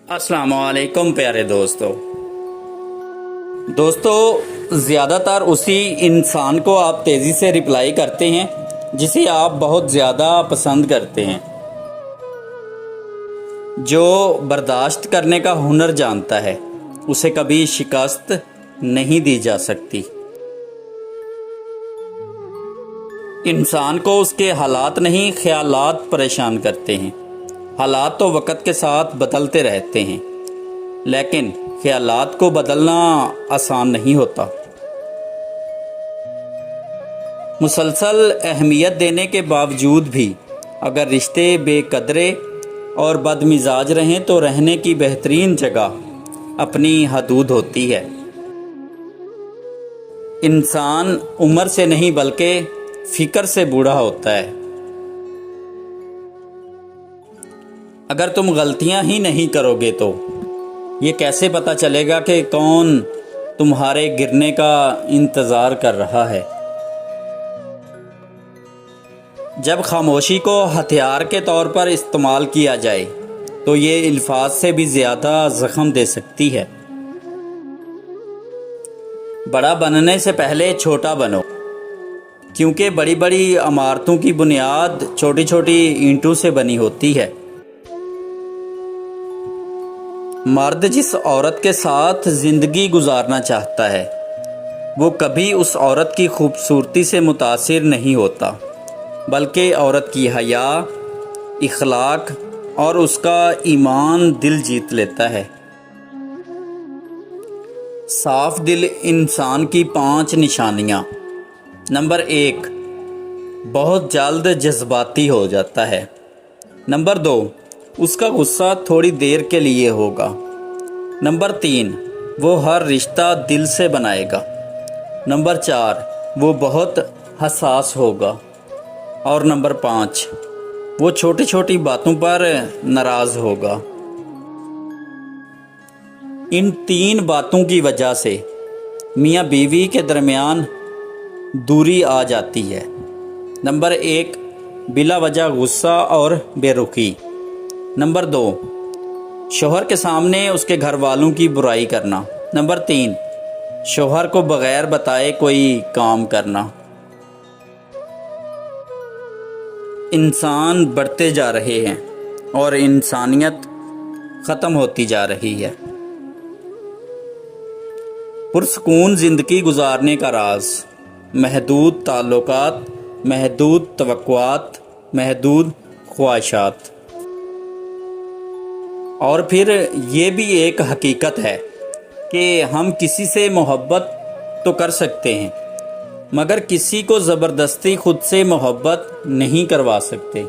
السلام علیکم پیارے دوستو زیادہ تر اسی انسان کو آپ تیزی سے رپلائی کرتے ہیں جسے آپ بہت زیادہ پسند کرتے ہیں، جو برداشت کرنے کا ہنر جانتا ہے، اسے کبھی شکست نہیں دی جا سکتی۔ انسان کو اس کے حالات نہیں، خیالات پریشان کرتے ہیں۔ حالات تو وقت کے ساتھ بدلتے رہتے ہیں، لیکن خیالات کو بدلنا آسان نہیں ہوتا۔ مسلسل اہمیت دینے کے باوجود بھی اگر رشتے بے قدرے اور بد مزاج رہیں تو رہنے کی بہترین جگہ اپنی حدود ہوتی ہے۔ انسان عمر سے نہیں بلکہ فکر سے بوڑھا ہوتا ہے۔ اگر تم غلطیاں ہی نہیں کرو گے تو یہ کیسے پتہ چلے گا کہ کون تمہارے گرنے کا انتظار کر رہا ہے؟ جب خاموشی کو ہتھیار کے طور پر استعمال کیا جائے تو یہ الفاظ سے بھی زیادہ زخم دے سکتی ہے۔ بڑا بننے سے پہلے چھوٹا بنو، کیونکہ بڑی بڑی عمارتوں کی بنیاد چھوٹی چھوٹی اینٹوں سے بنی ہوتی ہے۔ مرد جس عورت کے ساتھ زندگی گزارنا چاہتا ہے وہ کبھی اس عورت کی خوبصورتی سے متاثر نہیں ہوتا، بلکہ عورت کی حیا، اخلاق اور اس کا ایمان دل جیت لیتا ہے۔ صاف دل انسان کی 5 نشانیاں۔ نمبر 1، بہت جلد جذباتی ہو جاتا ہے۔ نمبر 2، اس کا غصہ تھوڑی دیر کے لیے ہوگا۔ نمبر 3، وہ ہر رشتہ دل سے بنائے گا۔ نمبر 4، وہ بہت حساس ہوگا۔ اور نمبر 5، وہ چھوٹی چھوٹی باتوں پر ناراض ہوگا۔ ان 3 باتوں کی وجہ سے میاں بیوی کے درمیان دوری آ جاتی ہے۔ نمبر 1، بلا وجہ غصہ اور بے رخی۔ نمبر 2، شوہر کے سامنے اس کے گھر والوں کی برائی کرنا۔ نمبر 3، شوہر کو بغیر بتائے کوئی کام کرنا۔ انسان بڑھتے جا رہے ہیں اور انسانیت ختم ہوتی جا رہی ہے۔ پرسکون زندگی گزارنے کا راز: محدود تعلقات، محدود توقعات، محدود خواہشات۔ اور پھر یہ بھی ایک حقیقت ہے کہ ہم کسی سے محبت تو کر سکتے ہیں، مگر کسی کو زبردستی خود سے محبت نہیں کروا سکتے۔